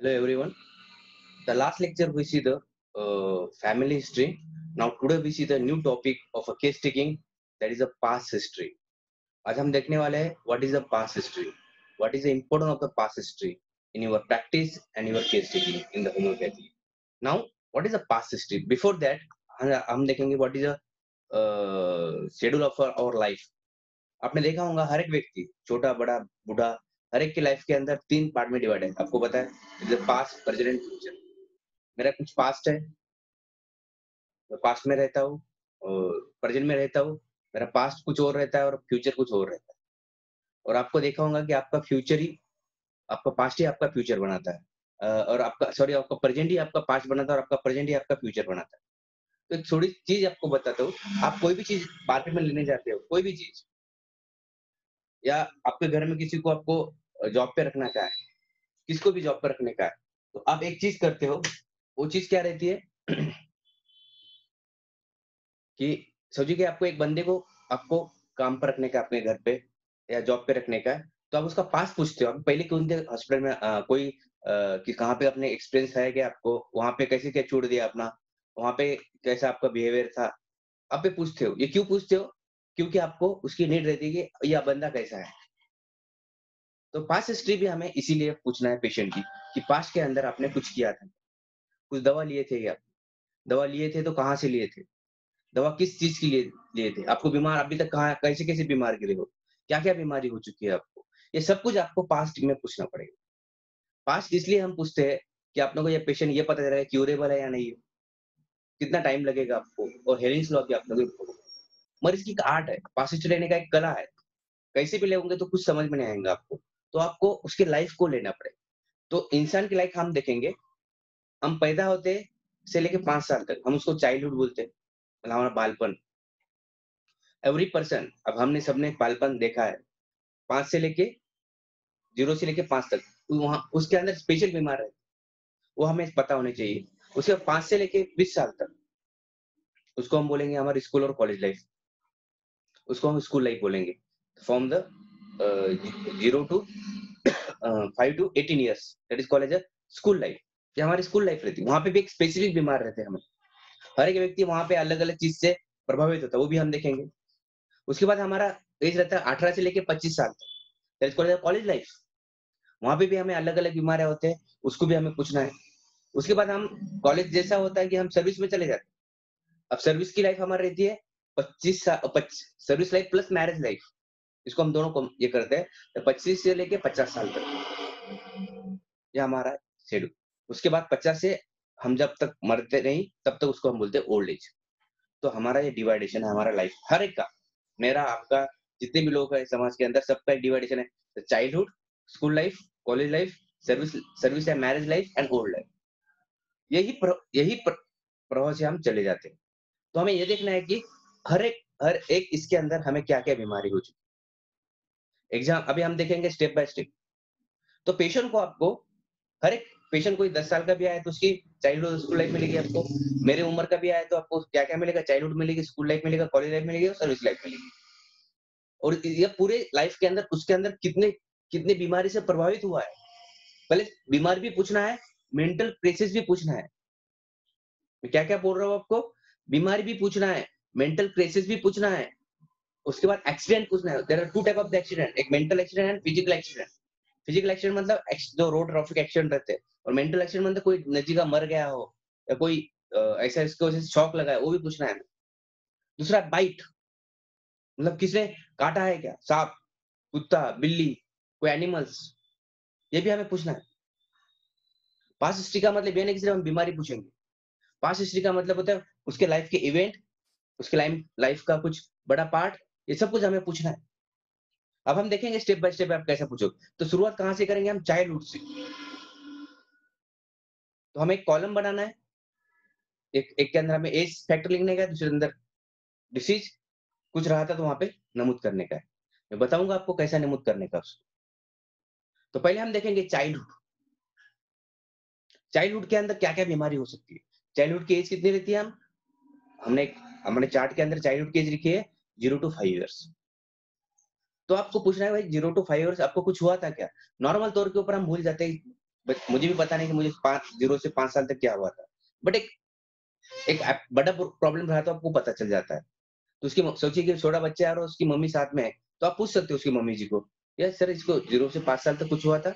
Hello everyone. The last lecture we see the family history. Now today we see the new topic of a case taking, that is a past history. आज हम देखने वाले हैं what is the past history, what is the importance of the past history in your practice and your case taking in the homeopathy. Now what is the past history? Before that हम देखेंगे what is the schedule of our life. आपने देखा होगा हर एक व्यक्ति छोटा बड़ा बूढ़ा हर एक की लाइफ के अंदर 3 पार्ट में डिवाइड है। आपको पता है पास्ट प्रेजेंट फ्यूचर। मेरा कुछ पास्ट है, मैं पास्ट में रहता हूँ और प्रेजेंट में रहता हूँ। मेरा पास्ट कुछ और रहता है और फ्यूचर कुछ और रहता है। और आपको देखा होगा कि आपका फ्यूचर ही आपका पास्ट ही आपका फ्यूचर बनाता है। और आपका सॉरी आपका प्रेजेंट ही आपका पास्ट बनाता है और आपका प्रेजेंट ही आपका फ्यूचर बनाता है। तो एक थोड़ी चीज आपको बताता हूँ, आप कोई भी चीज मार्केट में लेने जाते हो, कोई भी चीज या आपके घर में किसी को आपको जॉब पे रखना का है, किसको भी जॉब पे रखने का है, तो आप एक चीज करते हो, वो चीज क्या रहती है कि सोचिए कि आपको एक बंदे को आपको काम पर रखने का है अपने घर पे या जॉब पे रखने का है, तो आप उसका पास्ट पूछते हो। आप पहले कौन से हॉस्पिटल में कोई कि कहाँ पे अपने एक्सपीरियंस है क्या आपको, वहाँ पे कैसे क्या छोड़ दिया अपना, वहाँ पे कैसा आपका बिहेवियर था, आप ये पूछते हो। ये क्यों पूछते हो? क्योंकि आपको उसकी नीड रहती है कि यह बंदा कैसा है। तो पास्ट हिस्ट्री भी हमें इसीलिए पूछना है पेशेंट की, कि पास्ट के अंदर आपने कुछ किया था, कुछ दवा लिए थे क्या? दवा लिए थे तो कहाँ से लिए थे? दवा किस चीज़ के लिए लिए थे? आपको बीमार अभी तक कहाँ कैसे-कैसे बीमार गिरे हो? क्या-क्या बीमारी हो चुकी है आपको? ये सब कुछ आपको पास्ट में पूछना पड़ेगा। पास्ट इसलिए हम पूछते हैं कि आप लोगों को ये पेशेंट ये पता चले है क्यूरेबल है या नहीं है? कितना टाइम लगेगा आपको? और हेयरिंग्स लो अभी आप लोगों को। मरीज़ की एक आर्ट है, पास्ट हिस्ट्री लेने का एक कला है। कैसे भी लोगे तो कुछ समझ में नहीं आएगा आपको। तो आपको उसकी लाइफ़ को लेना पड़ेगा। तो इंसान की लाइफ़ हम देखेंगे, हम पैदा होते से लेके 5 साल तक, हम उसको चाइल्डहुड बोलते हैं, मतलब हमारा बालपन। एवरी पर्सन, अब हमने सबने बालपन देखा है, 5 से लेके 0 से लेके 5 तक, तो वहाँ उसके अंदर स्पेशल बीमार है, वो हमें पता होनी चाहिए। उसके बाद 5 से लेके 20 साल तक, उसको हम बोलेंगे हमारी स्कूल और कॉलेज लाइफ, उसको हम स्कूल लाइफ बोलेंगे। From the 0 to 5 to 18 years, that is called as a school life. ये हमारी स्कूल लाइफ रहती है, वहाँ पे भी एक स्पेसिफिक बीमार रहते हैं हमें। हर एक व्यक्ति वहाँ पे अलग-अलग चीज़ से प्रभावित होता है, वो भी हम देखेंगे। उसके बाद हमारा एज रहता है 18 से लेके 25 साल तक, that is called as college life. वहाँ पे भी हमें अलग-अलग बीमारियाँ होते हैं, उसको भी हमें पूछना है। उसके बाद हम कॉलेज जैसा होता है कि हम सर्विस में चले जाते हैं। अब सर्विस की लाइफ हमारी रहती है 25 सा पच service life plus marriage life, इसको हम दोनों को ये करते हैं, तो 25 से लेके 50 साल तक, ये हमारा शेड्यूल। उसके बाद 50 से हम जब तक मरते नहीं, तब तक उसको हम बोलते हैं ओल्ड एज। तो हमारा ये डिवाइडेशन है हमारा लाइफ, हर एक का, मेरा, आपका, जितने भी लोग हैं समाज के अंदर, सबका एक डिवाइडेशन है। Childhood, school life, college life, service service या marriage life and old life. यही प्रवाह से हम चले जाते हैं। तो हमें ये देखना है कि हर एक इसके अंदर हमें क्या-क्या बीमारी हो चुकी है। एग्ज़ाम अभी हम देखेंगे स्टेप बाय स्टेप। तो पेशेंट को आपको हर एक पेशेंट, कोई 10 साल का भी आया तो उसकी चाइल्डहुड स्कूल लाइफ मिलेगी आपको। मेरे उम्र का भी आया तो आपको क्या-क्या मिलेगा? चाइल्डहुड मिलेगी, स्कूल लाइफ मिलेगा, कॉलेज लाइफ मिलेगी और सर्विस लाइफ मिलेगी। और ये पूरे लाइफ के अंदर उसके अंदर कितने कितने बीमारी से प्रभावित हुआ है। पहले बीमारी भी पूछना है, मेंटल क्राइसिस भी पूछना है। मैं क्या-क्या बोल रहा हूँ आपको? बीमारी भी पूछना है, मेंटल क्राइसिस भी पूछना है, उसके बाद एक्सीडेंट पूछना है। There are 2 type of the accident, एक mental accident and physical accident. Physical accident मतलब जो रोड ट्रैफिक एक्सीडेंट रहते हैं, और मेंटल एक्सीडेंट मतलब कोई नजीक मर गया हो या कोई ऐसा इसको वजह से शॉक लगा है, वो भी पूछना है हमें। दूसरा बाइट, मतलब किसने काटा है क्या? साँप, कुत्ता, बिल्ली, कोई एनिमल्स, ये भी हमें पूछना है। पास्ट हिस्ट्री का मतलब ये नहीं कि सिर्फ हम बीमारी पूछेंगे। पास्ट हिस्ट्री का मतलब होता है उसके लाइफ के इवेंट, उसके लाइम लाइफ का कुछ बड़ा पार्ट, ये सब कुछ हमें पूछना है। अब हम देखेंगे स्टेप बाय स्टेप आप कैसे पूछोगे। तो शुरुआत कहाँ से करेंगे हम? चाइल्डहुड से। तो हमें एक कॉलम बनाना है, एक एक के अंदर हमें एज फैक्टर लिखने का है, दूसरे के अंदर डिसीज़ कुछ रहा था तो वहाँ पे नमूद करने का है। मैं बताऊँगा आपको कैसा नमूद करने का उसको। तो पहले हम देखेंगे चाइल्डहुड। चाइल्डहुड के अंदर क्या-क्या बीमारी हो सकती है? चाइल्डहुड की एज कितनी रहती है हमने हमने चार्ट के अंदर चाइल्डहुड की एज लिखी है 0 टू 5 इयर्स। तो आपको पूछना है भाई 0 टू 5 इयर्स आपको कुछ हुआ था क्या? नॉर्मल तौर के ऊपर हम भूल जाते हैं, मुझे भी पता नहीं कि मुझे 0 से 5 साल तक क्या हुआ था। बट एक एक बड़ा प्रॉब्लम रहा तो आपको पता चल जाता है। तो उसकी सोचिए कि छोटा बच्चा है और उसकी मम्मी साथ में है, तो आप पूछ सकते हो उसकी मम्मी जी को, "यार सर इसको 0 से 5 साल तक कुछ हुआ था?"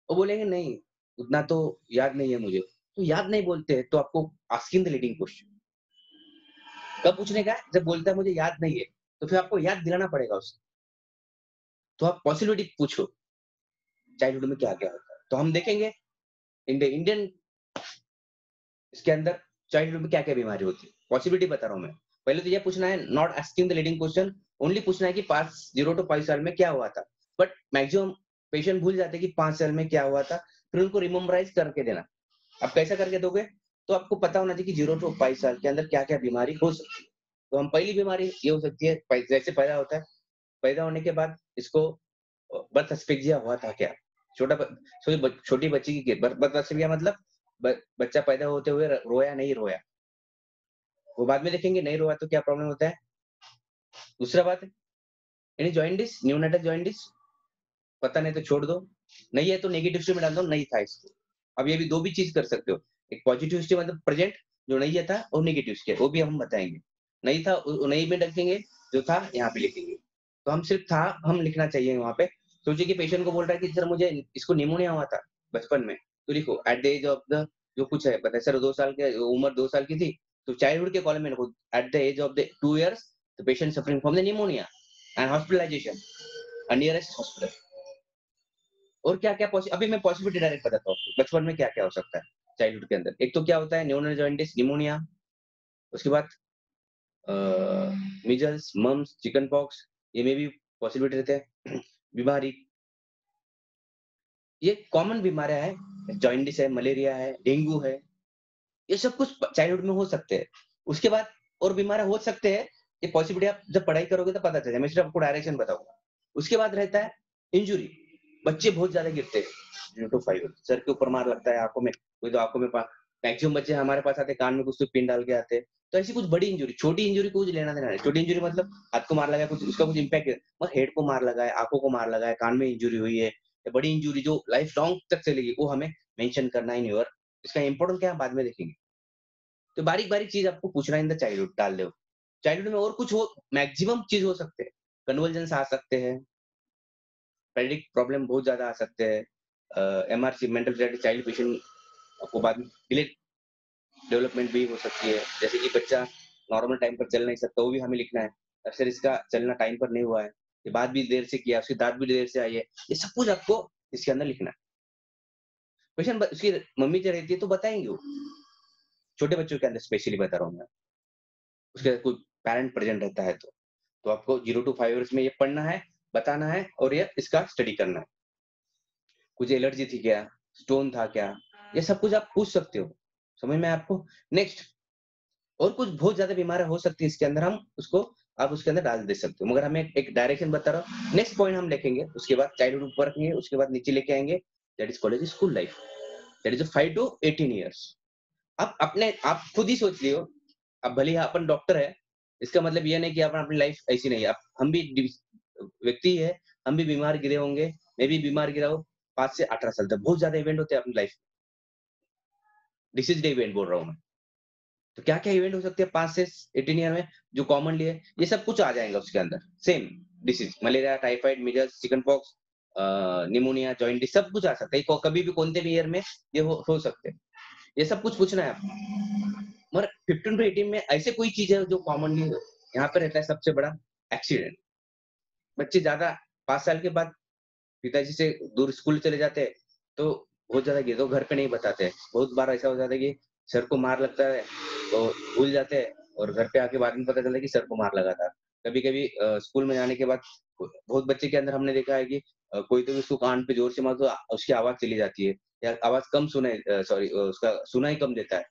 वो बोलेंगे, "नहीं, उतना तो याद नहीं है मुझे।" तो याद नहीं बोलते हैं तो आपको आस्किंग द लीडिंग क्वेश्चन कब पूछने का है? जब बोलता है मुझे याद नहीं है, तो फिर आपको याद दिलाना पड़ेगा उसे। तो आप पॉसिबिलिटी पूछो, चाइल्डहुड में क्या-क्या होता है? तो हम देखेंगे इंडियन इसके अंदर चाइल्डहुड में क्या-क्या बीमारी होती है? पॉसिबिलिटी बता रहा हूँ मैं। पहले तो ये पूछना है not asking the leading question, only पूछना है कि 5 0 टू 5 साल में क्या हुआ था? बट मैक्सिमम पेशेंट भूल जाते हैं कि 5 साल में क्या हुआ था, फिर उनको रिमेम्बराइज़ करके देना। आप कैसा करके दोगे? तो आपको पता होना चाहिए कि 0 टू 5 साल के अंदर क्या-क्या बीमारी हो सकती है। तो हम पहली बीमारी ये हो सकती है जैसे पैदा होता है, पैदा होने के बाद इसको बर्थ एस्फिक्सिया हुआ था क्या? छोटा ब छोटी बच्ची की बर्थ एस्फिक्सिया मतलब बच्चा पैदा होते हुए रोया नहीं रोया। वो बाद में देखेंगे नहीं रोया तो क्या प्रॉब्लम होता है। दूसरा बात है यानी जॉइंटिस, नियोनेटल जॉइंटिस पता नहीं तो छोड़ दो। नहीं है तो नेगेटिव हिस्ट्री में डाल दो नहीं था इसको। अब ये भी 2 भी चीज़ कर सकते हो। एक पॉजिटिव हिस्ट्री मतलब प्रेजेंट जो नहीं है था और नेगेटिव हिस्ट्री वो भी हम बताएँगे। नहीं था नहीं में रखेंगे, जो था यहाँ पे लिखेंगे। तो हम सिर्फ था हम लिखना चाहिए वहाँ पे। सोचिए कि पेशेंट को बोल रहा है कि सर मुझे इसको निमोनिया हुआ था बचपन में, तो लिखो at the age of the जो कुछ है पता है सर 2 साल के उम्र 2 साल की थी, तो चाइल्डहुड के कॉलम में लिखो at the age of the 2 years the patient suffering from the pneumonia and hospitalization nearest hospital. और क्या-क्या अभी मैं पॉसिबिलिटी डायरेक्ट बताता हूँ आपको, बचपन में क्या-क्या हो सकता है चाइल्डहुड के अंदर। एक तो क्या होता है न्यूरोनल जॉइंटिस, निमोनिया, उसके बाद अ, मीजल्स, मम्प्स, चिकन पॉक्स ये में भी पॉसिबिलिटी रहते हैं। बीमारी ये कॉमन बीमारियाँ हैं, जॉइंटिस है, मलेरिया है, डेंगू है, ये सब कुछ चाइल्डहुड में हो सकते हैं। उसके बाद और बीमारियाँ हो सकते हैं, ये पॉसिबिलिटी आप जब पढ़ाई करोगे तो पता चलेगा, मैं सिर्फ आपको डायरेक्शन बताऊँगा। उसके बाद रहता है इंजुरी, बच्चे बहुत ज़्यादा गिरते हैं, 0 टू 5 सर के ऊपर मार लगता है, आँखों में कोई तो आँखों में मैक्सिमम बच्चे हमारे पास आते हैं, कान में कुछ तो पिन डाल के आते हैं। तो ऐसी कुछ बड़ी इंजुरी, छोटी इंजुरी को कुछ लेना-देना नहीं। छोटी इंजुरी मतलब हाथ को मार लगा है, कुछ उसका कुछ इम्पैक्ट है, मगर हेड को मार लगा है, आँखों को मार लगा है, कान में इंजुरी हुई है, या बड़ी इंजुरी जो लाइफ लॉन्ग तक चलेगी, वो हमें मेंशन करना है इन योर इसका इम्पोर्टेंस क्या है बाद में देखेंगे। तो बारीक-बारीक चीज़ आपको पूछना इन द चाइल्डहुड डाल दो। चाइल्डहुड में और कुछ हो मैक्सिमम चीज़ हो सकते हैं। कन्वल्जन्स आ सकते हैं, पेडिक प्रॉब्लम बहुत ज़्यादा आ सकते हैं। MRC mental retarded child patient आपको बाद में डिले डेवलपमेंट भी हो सकती है। जैसे कि बच्चा नॉर्मल टाइम पर चल नहीं सकता, वो भी हमें लिखना है। अक्सर इसका चलना टाइम पर नहीं हुआ है, ये बात भी देर से किया, उसकी दाँत भी देर से आई है। ये सब कुछ आपको इसके अंदर लिखना है। पेशेंट उसकी मम्मी जो रहती है तो बताएँगे वो। छोटे बच्चों के अंदर स्पेशली बता रहा हूँ मैं। उसके कोई पैरेंट प्रेजेंट रहता है तो। तो आपको 0 टू 5 इयर्स में ये पढ़ना है, बताना है और ये इसका स्टडी करना है। कुछ एलर्जी थी क्या? स्टोन था क्या? ये सब कुछ आप पूछ सकते हो। समझ में आया आपको? नेक्स्ट और कुछ बहुत ज़्यादा बीमारियाँ हो सकती है इसके अंदर हम उसको आप उसके अंदर डाल दे सकते हो। मगर हमें एक डायरेक्शन बता रहा हूँ। नेक्स्ट पॉइंट हम लिखेंगे, उसके बाद चाइल्डहुड ऊपर रखेंगे, उसके बाद नीचे लेके आएँगे that is called as school life. That is 5 to 18 years. आप खुद ही सोच लियो, अब भले ही अपन डॉक्टर है, इसका मतलब ये नहीं कि अपन अपनी लाइफ ऐसी नहीं है। अब हम भी व्यक्ति है, हम भी बीमार गिरे होंगे, मैं भी बीमार गिरा हूँ 5 से 18 साल तक। बहुत ज़्यादा इवेंट होते हैं अपनी लाइफ डिसीज़ इवेंट बोल रहा हूँ मैं। तो क्या-क्या इवेंट हो सकते हैं 5 से 18 ईयर में जो कॉमनली है, ये सब कुछ आ जाएगा उसके अंदर। Same disease malaria, typhoid, measles, chicken pox pneumonia, jaundice सब कुछ आ सकता है। कभी भी कौन से भी ईयर में ये हो सकते हैं। ये सब कुछ पूछना है आपको। मगर 15 टू 18 में ऐसे कोई चीज़ है जो कॉमनली यहाँ पे रहता है सबसे बड़ा एक्सीडेंट। बच्चे ज़्यादा 5 साल के बाद पिताजी से दूर स्कूल चले जाते हैं, तो बहुत ज़्यादा गिरते, वो घर पे नहीं बताते हैं। बहुत बार ऐसा हो जाता है कि सर को मार लगता है, तो भूल जाते हैं और घर पे आके बाद में पता चलता है कि सर को मार लगा था। कभी-कभी स्कूल में जाने के बाद बहुत बच्चे के अंदर हमने देखा है कि कोई तो भी उसको कान पे ज़ोर से मारो तो उसकी आवाज़ चली जाती है या आवाज़ कम उसका सुनाई कम देता है।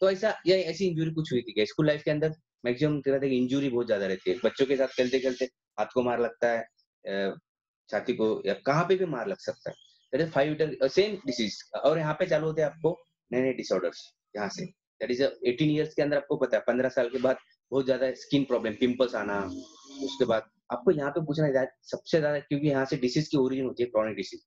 तो ऐसी इंजरी कुछ हुई थी क्या? स्कूल लाइफ के अंदर मैक्सिमम क्या रहता है कि इंजरी बहुत ज़्यादा रहती है। बच्चों के साथ खेलते-खेलते हाथ को मार लगता है छाती को या कहाँ पे भी मार लग सकता है। That is 5 eater same disease और यहाँ पे चालू होते हैं आपको नए-नए डिसऑर्डर्स यहाँ से। दैट इज़ 18 इयर्स के अंदर आपको पता है 15 साल के बाद बहुत ज़्यादा स्किन प्रॉब्लम, पिंपल्स आना, उसके बाद आपको यहाँ पे पूछना है सबसे ज़्यादा क्योंकि यहाँ से डिसीज़ की ओरिजिन होती है क्रॉनिक डिसीज़।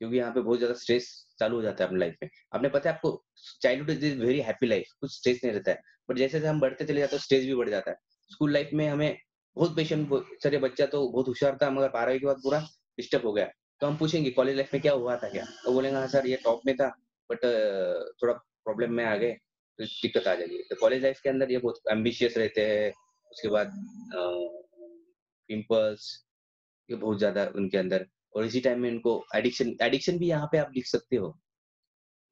क्योंकि यहाँ पे बहुत ज़्यादा स्ट्रेस चालू हो जाता है अपनी लाइफ में। आपने पता है आपको childhood is very happy life, कुछ स्ट्रेस नहीं रहता है। बट जैसे-जैसे हम बढ़ते चले जाते हैं स्ट्रेस भी बढ़ जाता है। स्कूल लाइफ में हमें बहुत पेशेंट ब चलिए बच्चा तो बहुत होशियार था मगर 12वीं के बाद पूरा डिस्टर्ब हो गया। तो हम पूछेंगे कॉलेज लाइफ में क्या हुआ था क्या? तो बोलेंगे हाँ सर ये टॉप में था बट थोड़ा प्रॉब्लम में आ गए, तो दिक्कत आ जाएगी। तो कॉलेज लाइफ के अंदर ये बहुत एम्बिशियस रहते हैं, उसके बाद पिंपल्स ये बहुत ज़्यादा उनके अंदर और इसी टाइम में इनको एडिक्शन एडिक्शन भी यहाँ पे आप लिख सकते हो।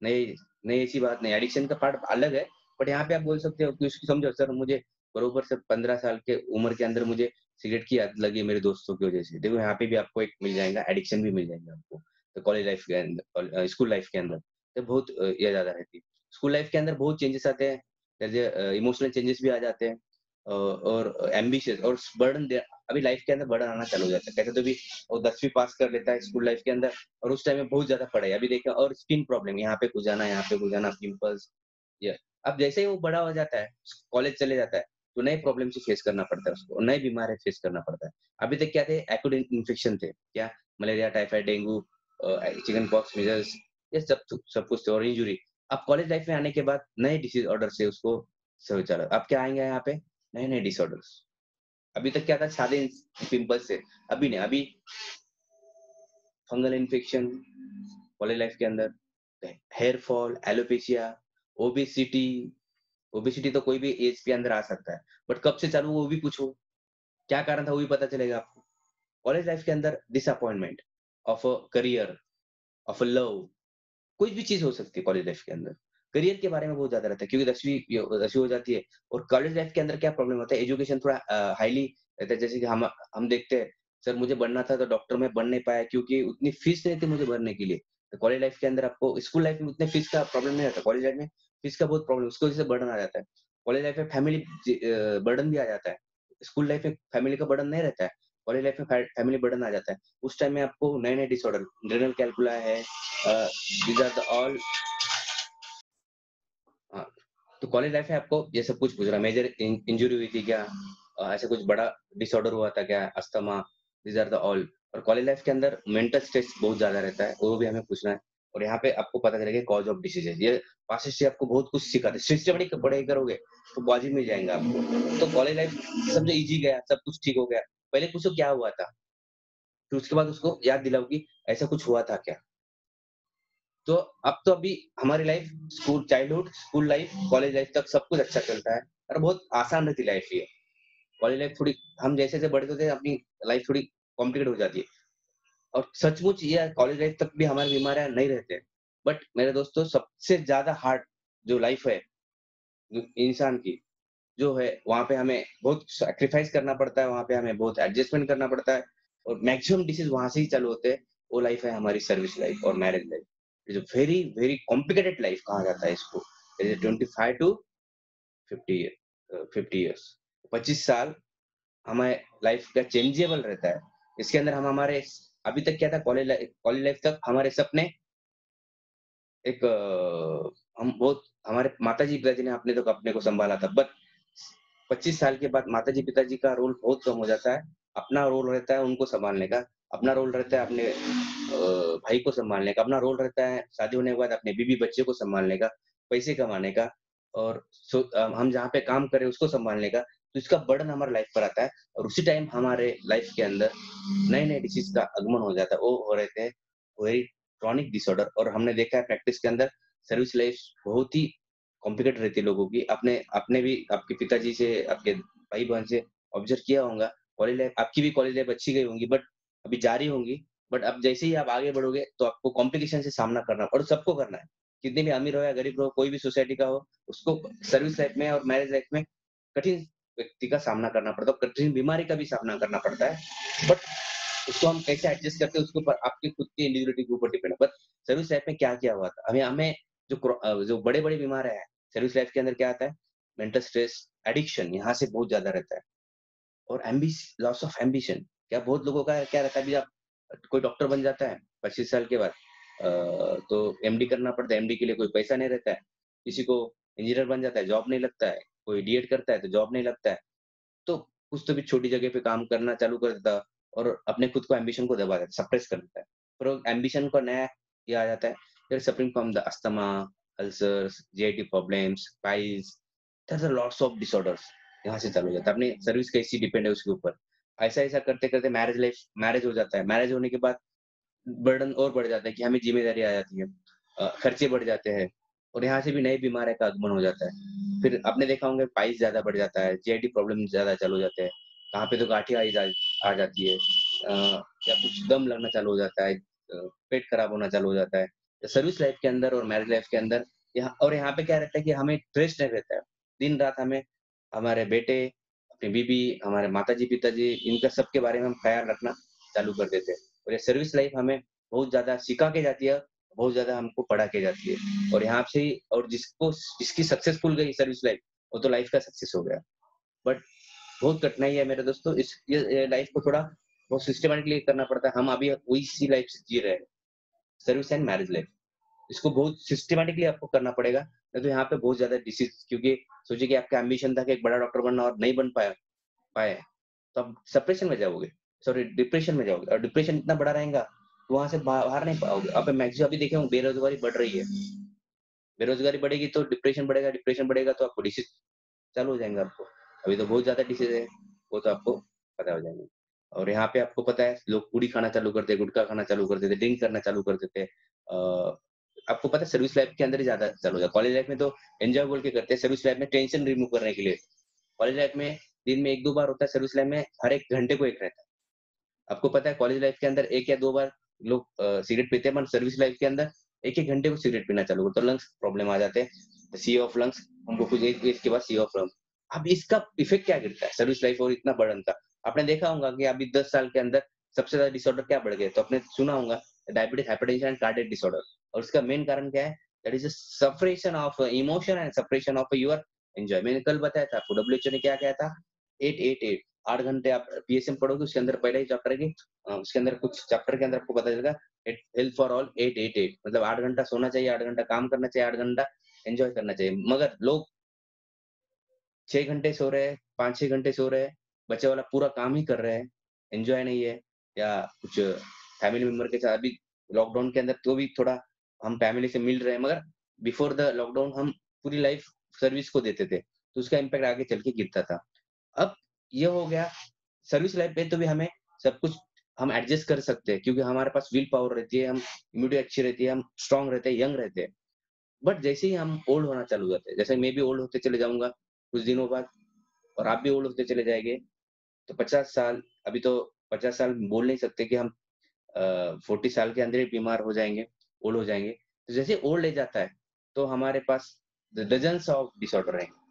नहीं, नहीं ऐसी बात नहीं, एडिक्शन का पार्ट अलग है, बट यहाँ पे आप बोल सकते हो कि उसको समझो सर मुझे बरोबर से 15 साल के उम्र के अंदर मुझे सिगरेट की आदत लगी है मेरे दोस्तों की वजह से। देखो यहाँ पे भी आपको एक मिल जाएगा, एडिक्शन भी मिल जाएगा आपको। तो कॉलेज लाइफ के अंदर स्कूल लाइफ के अंदर, तो बहुत ये ज़्यादा रहती है। स्कूल लाइफ के अंदर बहुत चेंजेस आते हैं, जैसे इमोशनल चेंजेस भी आ जाते हैं और एम्बिशियस और बर्डन दे अभी लाइफ के अंदर बर्डन आना चालू हो जाता है। कैसे तो भी वो 10वीं पास कर लेता है स्कूल लाइफ के अंदर और उस टाइम में बहुत ज़्यादा पढ़ाई, अभी देखिए और स्किन प्रॉब्लम यहाँ पे घुस जाना, पिंपल्स ये अब जैसे ही वो बड़ा हो जाता है, कॉलेज चले जाता है, तो नए प्रॉब्लम से फेस करना पड़ता है उसको, नए बीमारी फेस करना पड़ता है। अभी तक क्या थे एक्यूट इन्फेक्शन थे, क्या malaria, typhoid, dengue chicken pox, measles ये सब कुछ थे और इंजुरी। अब कॉलेज लाइफ में आने के बाद नए डिसीज़ ऑर्डर से उसको सब चला अब क्या आएँगे यहाँ पे नए-नए डिसऑर्डर्स। अभी तक क्या था सादे पिंपल्स थे, अभी नहीं, अभी फंगल इन्फेक्शन कॉलेज लाइफ के अंदर, hair fall, alopecia, obesity obesity तो कोई भी एज के अंदर आ सकता है, बट कब से चालू हुआ वो भी पूछो, क्या कारण था वो भी पता चलेगा आपको। कॉलेज लाइफ के अंदर disappointment of a career, of a love, कोई भी चीज़ हो सकती है कॉलेज लाइफ के अंदर। करियर के बारे में बहुत ज़्यादा रहता है क्योंकि 10वीं हो जाती है और कॉलेज लाइफ के अंदर क्या प्रॉब्लम होता है एजुकेशन थोड़ा हाइली रहता है जैसे कि हम देखते हैं, सर मुझे बनना था तो डॉक्टर में बन नहीं पाया क्योंकि उतनी फीस नहीं थी मुझे भरने के लिए। तो कॉलेज लाइफ के अंदर आपको स्कूल लाइफ में उतने फीस का प्रॉब्लम नहीं रहता, कॉलेज लाइफ में फीस का बहुत प्रॉब्लम उसकी वजह से बर्डन आ जाता है। कॉलेज लाइफ में बर्डन भी आ जाता है। स्कूल लाइफ में फैमिली का बर्डन नहीं रहता है, कॉलेज लाइफ में फैमिली बर्डन आ जाता है। उस टाइम में आपको नए-नए डिसऑर्डर, ड्रेनल कैल्कुला है दीज़ आर द ऑल हाँ, तो कॉलेज लाइफ में आपको ये सब कुछ पूछ रहा है, मेजर इंजुरी हुई थी क्या? ऐसा कुछ बड़ा डिसऑर्डर हुआ था क्या? Asthma, these are the all और कॉलेज लाइफ के अंदर मेंटल स्ट्रेस बहुत ज़्यादा रहता है, वो भी हमें पूछना है और यहाँ पे आपको पता चलेगा कॉज़ ऑफ डिसीज़ है। ये पास्ट हिस्ट्री आपको बहुत कुछ सिखाता है, सिस्टमैटिक पढ़ाई करोगे, तो कॉज़ ही मिल जाएँगे आपको। तो कॉलेज लाइफ समझो ईज़ी गया, सब कुछ ठीक हो गया। पहले पूछो क्या हुआ था? फिर उसके बाद उसको याद दिलाओ कि ऐसा कुछ हुआ था क्या? तो अब तो अभी हमारी life school life, college life तक सब कुछ अच्छा चलता है और बहुत आसान रहती लाइफ ये। कॉलेज लाइफ थोड़ी हम जैसे-जैसे बढ़ते होते हैं अपनी लाइफ थोड़ी कॉम्प्लिकेट हो जाती है और सचमुच ये कॉलेज लाइफ तक भी हमारी बीमारियाँ नहीं रहते हैं। बट मेरे दोस्तों सबसे ज़्यादा हार्ड जो लाइफ है इंसान की, जो है वहाँ पे हमें बहुत सैक्रिफाइस करना पड़ता है, वहाँ पे हमें बहुत एडजस्टमेंट करना पड़ता है और मैक्सिमम डिसीज़ वहाँ से ही चालू होते हैं। वो लाइफ है हमारी सर्विस लाइफ और marriage life. It's a very, very complicated life कहा जाता है इसको। इट इज़ 25 टू 50 50 इयर्स 25 साल हमारे लाइफ का चेंजेबल रहता है। इसके अंदर हम हमारे अभी तक क्या था कॉलेज लाइफ तक हमारे सपने एक हम बहुत हमारे माताजी पिताजी ने अपने तक अपने को सँभाला था। बट 25 साल के बाद माताजी पिताजी का रोल बहुत कम हो जाता है। अपना रोल रहता है उनको सँभालने का, अपना रोल रहता है अपने भाई को सँभालने का, अपना रोल रहता है शादी होने के बाद अपने बीवी-बच्चे को सँभालने का, पैसे कमाने का और हम जहाँ पे काम कर रहे हैं उसको सँभालने का। तो इसका बर्डन हमारे लाइफ पर आता है और उसी टाइम हमारे लाइफ के अंदर नए-नए डिसीज़ का आगमन हो जाता है। वो हो रहे थे वही क्रॉनिक डिसऑर्डर और हमने देखा है प्रैक्टिस के अंदर सर्विस लाइफ बहुत ही कॉम्प्लिकेटेड रहती है लोगों की। आपने आपने भी आपके पिताजी से, आपके भाई-बहन से ऑब्जर्व किया होगा, कॉलेज लाइफ आपकी भी कॉलेज लाइफ अच्छी गई होंगी बट अभी जारी होंगी। बट अब जैसे ही आप आगे बढ़ोगे तो आपको कॉम्प्लिकेशन से सामना करना और सबको करना है। कितने भी अमीर हो या गरीब हो, कोई भी सोसाइटी का हो, उसको सर्विस लाइफ में और मैरिज लाइफ में कठिन व्यक्ति का सामना करना पड़ता है, कठिन बीमारी का भी सामना करना पड़ता है। बट उसको हम कैसे एडजस्ट करते हैं उसके ऊपर आपकी खुद की इंडिविजुअलिटी के ऊपर डिपेंड है। बट सर्विस लाइफ में क्या-क्या हुआ था? हमें हमें जो बड़े-बड़े बीमारियाँ हैं, सर्विस लाइफ के अंदर क्या आता है? मेंटल स्ट्रेस, एडिक्शन यहाँ से बहुत ज़्यादा रहता है और लॉस ऑफ एम्बिशन क्या बहुत लोगों का क्या रहता है अभी आप कोई डॉक्टर बन जाता है 25 साल के बाद तो एमडी करना पड़ता है, एमडी के लिए कोई पैसा नहीं रहता है। किसी को इंजीनियर बन जाता है, जॉब नहीं लगता है, कोई डीएड करता है तो जॉब नहीं लगता है। तो कुछ तो भी छोटी जगह पे काम करना चालू कर देता और अपने खुद को एम्बिशन को दबा देता, सप्रेस कर देता है। फिर एम्बिशन का नया ये आ जाता है, फिर suffering from the asthma, ulcers, GIT problems, piles, there are lots of disorders. यहाँ से चालू हो जाता है, अपनी सर्विस कैसी डिपेंड है उसके ऊपर। ऐसा-ऐसा करते-करते मैरिज हो जाता है। मैरिज होने के बाद बर्डन और बढ़ जाता है कि हमें ज़िम्मेदारी आ जाती है। खर्चे बढ़ जाते हैं और यहाँ से भी नई बीमारी का आगमन हो जाता है। फिर आपने देखा होंगा पाइल्स ज़्यादा बढ़ जाता है, जीआईटी प्रॉब्लम ज़्यादा चालू हो जाते हैं। कहाँ पे तो गठिया आ जाती है, या कुछ दम लगना चालू हो जाता है, पेट खराब होना चालू हो जाता है। तो सर्विस लाइफ के अंदर और मैरिज लाइफ के अंदर यहाँ पे क्या रहता है कि हमें रेस्ट नहीं रहता है। दिन-रात हमें हमारे बेटे, अपनी बीवी, हमारे माताजी, पिताजी इनका सबके बारे में हम ख़्याल रखना चालू कर देते हैं। और ये सर्विस लाइफ हमें बहुत ज़्यादा सिखा के जाती है, बहुत ज़्यादा हमको पढ़ा के जाती है। और यहाँ से ही और जिसकी सक्सेसफुल गई सर्विस लाइफ, वो तो लाइफ का सक्सेस हो गया। बट बहुत कठिनाई है मेरे दोस्तों, इस ये लाइफ को थोड़ा बहुत सिस्टमैटिकली करना पड़ता है। हम अभी वही इसी लाइफ से जी रहे हैं, सर्विस एंड मैरिज लाइफ। इसको बहुत सिस्टमैटिकली आपको करना पड़ेगा, नहीं तो यहाँ पे बहुत ज़्यादा डिसीज़, क्योंकि सोचिए कि आपका एम्बिशन था कि एक बड़ा डॉक्टर बनना और नहीं बन पाए, तो आप डिप्रेशन में जाओगे, सॉरी डिप्रेशन में जाओगे, और डिप्रेशन इतना बड़ा रहेगा, तो वहाँ से बाहर नहीं पाओगे। आप मैक्सिमम अभी देखे होंगे बेरोज़गारी बढ़ रही है। बेरोज़गारी बढ़ेगी तो डिप्रेशन बढ़ेगा तो आपको डिसीज़ चालू हो जाएँगे आपको। अभी तो बहुत ज़्यादा डिसीज़ है, वो तो आपको पता हो जाएँगे। और यहाँ पे आपको पता है लोग पूड़ी खाना चालू कर देते, गुटखा खाना चालू कर देते, ड्रिंक करना चालू कर देते। आपको पता है सर्विस लाइफ के अंदर ही ज़्यादा चालू हो जाता है। कॉलेज लाइफ में तो एन्जॉय बोल के करते हैं, सर्विस लाइफ में टेंशन रिमूव करने के लिए। कॉलेज लाइफ में दिन में 1-2 बार होता है, सर्विस लाइफ में हर 1 घंटे को 1 रहता है। आपको पता है कॉलेज लाइफ के अंदर 1 या 2 बार लोग सिगरेट पीते हैं, पर सर्विस लाइफ के अंदर 1-1 घंटे को सिगरेट पीना चालू करते हैं, तो लंग्स प्रॉब्लम आ जाते हैं। सी ऑफ लंग्स, हमको कुछ एक एज के बाद सी ऑफ लंग्स। अब इसका इफेक्ट क्या गिरता है सर्विस लाइफ और इतना बर्डन का? आपने देखा होगा कि अभी 10 साल के अंदर सबसे ज़्यादा डिसऑर्डर क्या बढ़ गए? तो आपने सुना होगा diabetes, hypertension and cardiac disorder. और उसका मेन कारण क्या है? That is a suppression of emotion and suppression of your enjoy. मैंने कल बताया था आपको, डब्ल्यूएचओ ने क्या कहा था? 8-8-8 8 घंटे आप पीएसएम पढ़ोगे, उसके अंदर पहले ही चैप्टर है कि उसके अंदर कुछ चैप्टर के अंदर आपको पता चलेगा, हेल्थ फॉर ऑल 8-8-8, मतलब 8 घंटा सोना चाहिए, 8 घंटा काम करना चाहिए, 8 घंटा एन्जॉय करना चाहिए। मगर लोग 6 घंटे सो रहे हैं, 5-6 घंटे सो रहे हैं, बचे वाला पूरा काम ही कर रहे हैं, एन्जॉय नहीं है, या कुछ फैमिली मेंबर के साथ अभी लॉकडाउन के अंदर तो भी थोड़ा हम फैमिली से मिल रहे हैं, मगर बिफोर द लॉकडाउन हम पूरी लाइफ सर्विस को देते थे, तो उसका इम्पैक्ट आगे चल के गिरता था। अब ये हो गया, सर्विस लाइफ में तो भी हमें सब कुछ हम एडजस्ट कर सकते हैं, क्योंकि हमारे पास विल पावर रहती है, हम इम्यूनिटी अच्छी रहती है, हम स्ट्रॉन्ग रहते हैं, यंग रहते हैं। बट जैसे ही हम ओल्ड होना चालू हो जाते हैं, जैसे मैं भी ओल्ड होते चले जाऊँगा कुछ दिनों बाद, और आप भी ओल्ड होते चले जाएँगे, तो 50 साल, अभी तो 50 साल बोल नहीं सकते कि हम 40 साल के अंदर ही बीमार हो जाएँगे, ओल्ड हो जाएँगे। तो जैसे ओल्ड एज आता है, तो हमारे पास ड डज़न्स ऑफ डिसऑर्डर रहेंगे।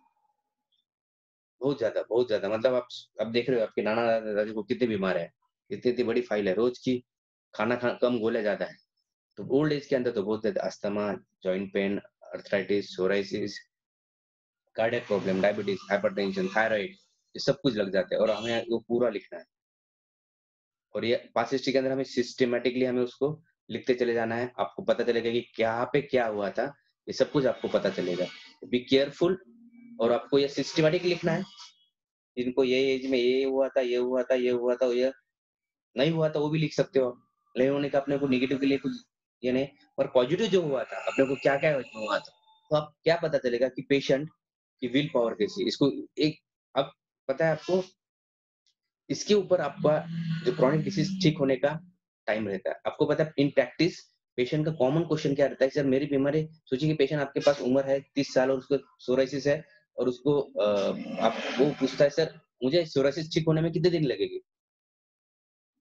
बहुत ज़्यादा, मतलब आप अब देख रहे हो आपके नाना दादी को कितने बीमार है, इतनी-इतनी बड़ी फाइल है, रोज़ की खाना कम गोला ज़्यादा है। तो ओल्ड एज के अंदर तो बहुत ज़्यादा asthma, joint pain, arthritis, psoriasis, cardiac problem, diabetes, hypertension, thyroid, ये सब कुछ लग जाता है, और हमें वो पूरा लिखना है। और ये पास हिस्ट्री के अंदर हमें सिस्टमैटिकली हमें उसको लिखते चले जाना है। आपको पता चलेगा कि कहाँ पे क्या हुआ था, ये सब कुछ आपको पता चलेगा। बी केयरफुल, और आपको ये सिस्टमैटिक लिखना है। इनको ये एज में ये हुआ था, ये हुआ था, ये हुआ था, ये नहीं हुआ था, वो भी लिख सकते हो। नहीं होने का अपने को नेगेटिव के लिए कुछ ये नहीं, पर पॉजिटिव जो हुआ था, अपने को क्या-क्या हुआ था, तो आप क्या पता चलेगा कि पेशेंट की विल पावर कैसी है। इसको एक अब पता है आपको, इसके ऊपर आपका जो क्रोनिक डिसीज़ ठीक होने का टाइम रहता है। आपको पता है इन प्रैक्टिस पेशेंट का कॉमन क्वेश्चन क्या रहता है, सर मेरी बीमारी, सोचिए कि पेशेंट आपके पास उम्र है 30 साल और उसको सोरायसिस है, और उसको आप वो पूछता है, सर मुझे सोरायसिस ठीक होने में कितने दिन लगेंगे?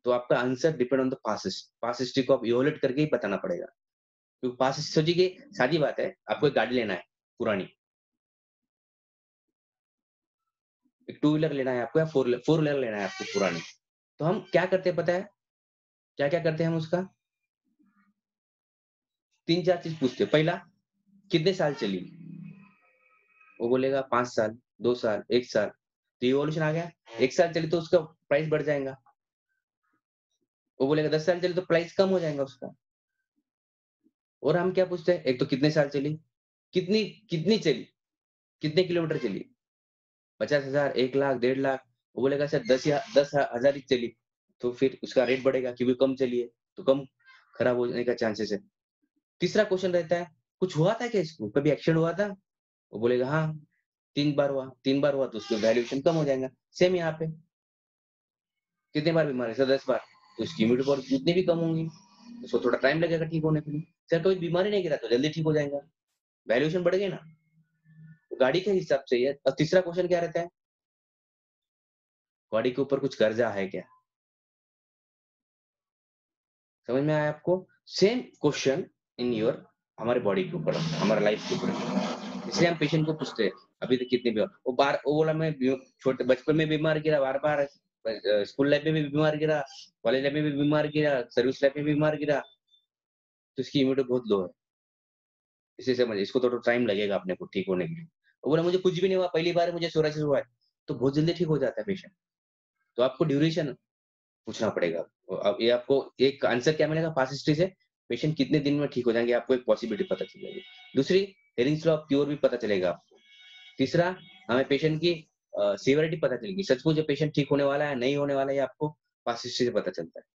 तो आपका answer depend on the past history को आप इवैल्यूएट करके ही बताना पड़ेगा। क्योंकि पास्ट सोचिए कि सादी बात है, आपको एक गाड़ी लेना है पुरानी, एक टू व्हीलर लेना है आपको या फोर व्हीलर लेना है आपको पुरानी। तो हम क्या करते हैं पता है? क्या-क्या करते हैं हम उसका? 3-4 चीज़ पूछते हैं। पहला, कितने साल चली? वो बोलेगा 5 साल, 2 साल, 1 साल। तो इवोल्यूशन आ गया। 1 साल चली तो उसका प्राइस बढ़ जाएगा। वो बोलेगा 10 साल चली तो प्राइस कम हो जाएगा उसका। और हम क्या पूछते हैं? एक तो कितने साल चली? कितनी कितनी चली? कितने किलोमीटर चली? 50,000, 1 लाख, 1.5 लाख। वो बोलेगा सर 10 या 10 हज़ार ही चली। तो फिर उसका रेट बढ़ेगा क्योंकि कम चली है, तो कम। खराब होने का चांसेस है। तीसरा क्वेश्चन रहता है, कुछ हुआ था क्या इसको? कभी एक्सीडेंट हुआ था? वो बोलेगा हाँ, 3 बार हुआ, 3 बार हुआ तो उसका वैल्यूएशन कम हो जाएगा। सेम यहाँ पे, कितने बार बीमार है? सर 10 बार, तो उसकी इम्यूनिटी पावर उतनी भी कम होंगी, उसको थोड़ा टाइम लगेगा ठीक होने के लिए। सर कोई बीमारी नहीं गिरा तो जल्दी ठीक हो जाएगा, वैल्यूएशन बढ़ गई ना, तो गाड़ी के हिसाब से ही है। और तीसरा क्वेश्चन क्या रहता है? गाड़ी के ऊपर कुछ कर्जा है क्या? समझ में आया आपको? सेम क्वेश्चन इन योर हमारे बॉडी के ऊपर, हमारा लाइफ के ऊपर। इसलिए हम पेशेंट को पूछते हैं, अभी तक कितनी बीमार वो बोला मैं छोटे बचपन में बीमार गिरा बार-बार स्कूल लाइफ में भी बीमार गिरा, कॉलेज लाइफ में भी बीमार गिरा, सर्विस लाइफ में भी बीमार गिरा, तो इसकी इम्यूनिटी बहुत लो है। इसे समझिए, इसको थोड़ा टाइम लगेगा अपने को ठीक होने के लिए। वो बोला मुझे कुछ भी नहीं हुआ, पहली बार मुझे सोरायसिस हुआ है, तो बहुत जल्दी ठीक हो जाता है पेशेंट। तो आपको ड्यूरेशन पूछना पड़ेगा। अब ये आपको एक आंसर क्या मिलेगा पास्ट हिस्ट्री से, पेशेंट कितने दिन में ठीक हो जाएँगे, आपको एक पॉसिबिलिटी पता चल जाएगी। दूसरी, हेरिंग्स लॉ ऑफ क्यूर भी पता चलेगा आपको। तीसरा, हमें पेशेंट की सीवियरिटी पता चलेगी। सचमुच ये पेशेंट ठीक होने वाला है, नहीं होने वाला है, ये आपको पास्ट हिस्ट्री से पता चलता है।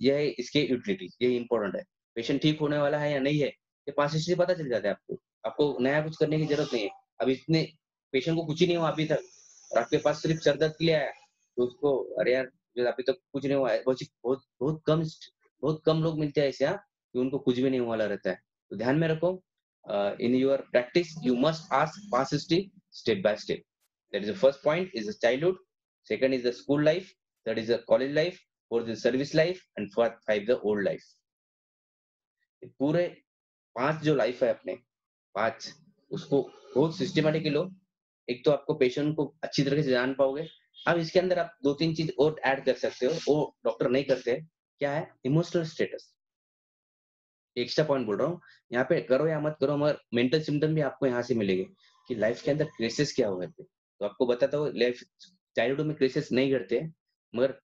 यह है इसके यूटिलिटी, ये इम्पोर्टेंट है। पेशेंट ठीक होने वाला है या नहीं है, ये पास्ट हिस्ट्री से पता चल जाता है आपको। आपको नया कुछ करने की ज़रूरत नहीं है। अब इतने पेशेंट को कुछ ही नहीं हुआ अभी तक और आपके पास सिर्फ सर दर्द के लिए आया है, तो उसको अरे यार, जो अभी तक कुछ नहीं हुआ है, बहुत बहुत कम लोग मिलते हैं ऐसे हाँ, कि उनको कुछ भी नहीं हुआ वाला रहता है। तो ध्यान में रखो, in your practice you must ask past history step by step. That is the first point is the childhood, second is the school life, third is the college life, fourth is service life and fourth five the old life. ये पूरे 5 जो life है अपने 5 उसको बहुत systematically लो। एक तो आपको पेशेंट को अच्छी तरीके से जान पाओगे। अब इसके अंदर आप 2-3 चीज़ और ऐड कर सकते हो, वो डॉक्टर नहीं करते हैं। क्या है? Emotional status. एक्स्ट्रा पॉइंट बोल रहा हूँ, यहाँ पे करो या मत करो मगर मेंटल सिम्पटम भी आपको यहाँ से मिलेंगे कि लाइफ के अंदर क्राइसिस क्या हुए थे। तो आपको बताता हूँ लाइफ चाइल्डहुड में क्राइसिस नहीं घटते मगर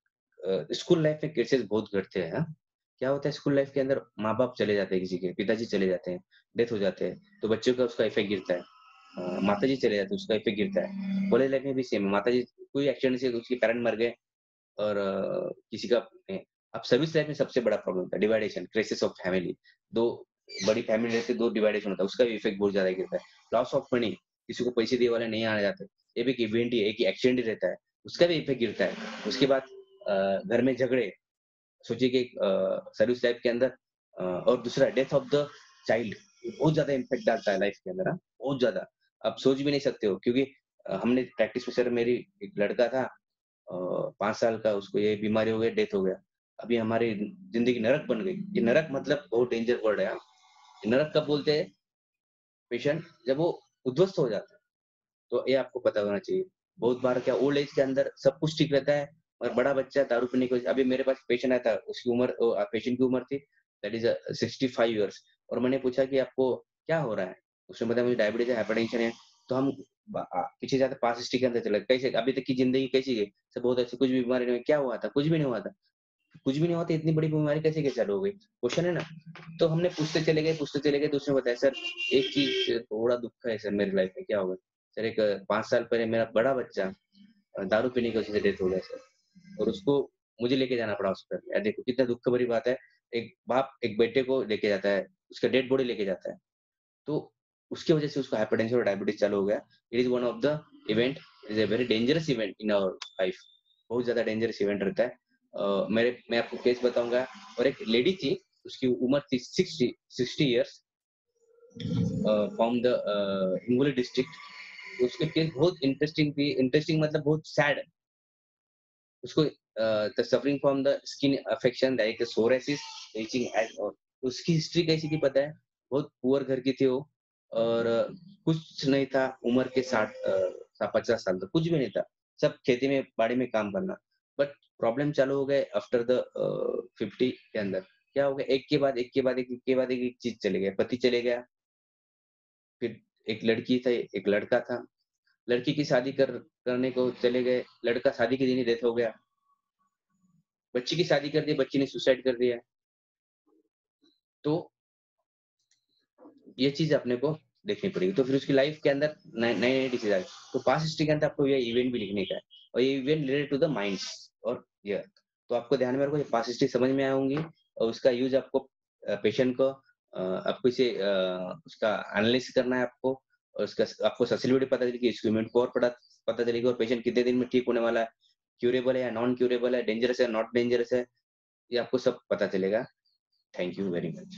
स्कूल लाइफ में क्राइसिस बहुत घटते हैं। हाँ? क्या होता है स्कूल लाइफ के अंदर माँ-बाप चले जाते हैं किसी के, पिताजी चले जाते हैं, डेथ हो जाते हैं, तो बच्चों का उसका इफेक्ट गिरता है। माताजी चले जाते हैं, उसका इफेक्ट गिरता है। कॉलेज लाइफ में भी सेम है, माताजी कोई एक्सीडेंट से उसके पेरेंट मर गए और किसी का अब सर्विस लाइफ में सबसे बड़ा प्रॉब्लम होता है डिवाइडेशन, क्राइसिस ऑफ फैमिली। 2 बड़ी फैमिली रहती है, 2 डिवाइडेशन होता है, उसका भी इफेक्ट बहुत ज़्यादा गिरता है। लॉस ऑफ मनी, किसी को पैसे दिए वाले नहीं आने जाते, ये भी एक इवेंट ही है, एक एक्सीडेंट ही रहता है, उसका भी इफेक्ट गिरता है। उसके बाद घर में झगड़े, सोचिए कि सर्विस लाइफ के अंदर और दूसरा डेथ ऑफ द चाइल्ड, बहुत ज़्यादा इम्पैक्ट डालता है लाइफ के अंदर हाँ, बहुत ज़्यादा। आप सोच भी नहीं सकते हो क्योंकि हमने प्रैक्टिस में सर मेरी एक लड़का था 5 साल का उसको ये बीमारी हो गई, डेथ हो गया। अभी हमारी ज़िंदगी नरक बन गई। ये नरक मतलब बहुत डेंजर वर्ड है हाँ। नरक कब बोलते हैं पेशेंट जब वो उध्वस्त हो जाता है, तो ये आपको पता होना चाहिए। बहुत बार क्या ओल्ड एज के अंदर सब कुछ ठीक रहता है और बड़ा बच्चा दारू पीने की वजह अभी मेरे पास पेशेंट आया था, उसकी उम्र पेशेंट की उम्र थी दैट इज़ 65 इयर्स और मैंने पूछा कि आपको क्या हो रहा है? उसने बताया मुझे डायबिटीज़ है, हाइपरटेंशन है। तो हम पीछे जाते पास्ट हिस्ट्री के अंदर चले, कैसे अभी तक की ज़िंदगी कैसी गई? सब बहुत अच्छी, कुछ भी बीमारी नहीं हुई, क्या हुआ था? कुछ भी नहीं हुआ था। कुछ भी नहीं हुआ तो इतनी बड़ी बीमारी कैसे चालू हो गई? क्वेश्चन है ना? तो हमने पूछते चले गए तो उसने बताया सर एक चीज़ थोड़ा दुःख है सर मेरी लाइफ में, क्या हो गया? सर एक 5 साल पहले मेरा बड़ा बच्चा दारू पीने की वजह से डेथ हो गया सर और उसको मुझे लेके जाना पड़ा हॉस्पिटल। यार देखो कितना दुःख भरी बात है। एक बाप एक बेटे को लेके जाता है, उसका डेड बॉडी लेके जाता है। तो उसकी वजह से उसको हाइपरटेंशन और डायबिटीज़ चालू हो गया। It is one of the event, it is a very dangerous event in our life. बहुत ज़्यादा डेंजरस इवेंट रहता है। मैं आपको केस बताऊँगा और एक लेडी थी, उसकी उम्र थी 60 years from the Hingoli district. उसके केस बहुत इंटरेस्टिंग थी, इंटरेस्टिंग मतलब बहुत सैड। उसको the suffering from the skin affection like psoriasis, itching और उसकी हिस्ट्री कैसी थी पता है? बहुत पुअर घर की थी वो और कुछ नहीं था, उम्र के 50 साल तक कुछ भी नहीं था। सब खेती में बाड़ी में काम करना। बट प्रॉब्लम चालू हो गए आफ्टर द 50 के अंदर। क्या हो गया? एक के बाद एक के बाद एक के बाद एक चीज़ चले गए। पति चले गया, फिर एक लड़की थी, एक लड़का था। लड़की की शादी करने को चले गए, लड़का शादी के दिन ही डेथ हो गया। बच्ची की शादी कर दी, बच्ची ने सुसाइड कर दिया। तो ये चीज़ अपने को देखनी पड़ेगी। तो फिर उसकी लाइफ के अंदर नए-नए डिसीज़ आए। तो पास्ट हिस्ट्री के अंदर आपको ये इवेंट भी लिखने का है और ये event related to the minds और ये तो आपको ध्यान में रखो ये पास्ट हिस्ट्री समझ में आए होंगी और उसका यूज़ आपको पेशेंट को आपको इसे उसका एनालिसिस करना है आपको और उसका आपको सस्टेनेबिलिटी पता चलेगी, इसकी इम्यून पावर पता चलेगी और पेशेंट कितने दिन में ठीक होने वाला है, क्यूरेबल है या नॉन क्यूरेबल है, डेंजरस है, नॉट डेंजरस है, ये आपको सब पता चलेगा। Thank you very much.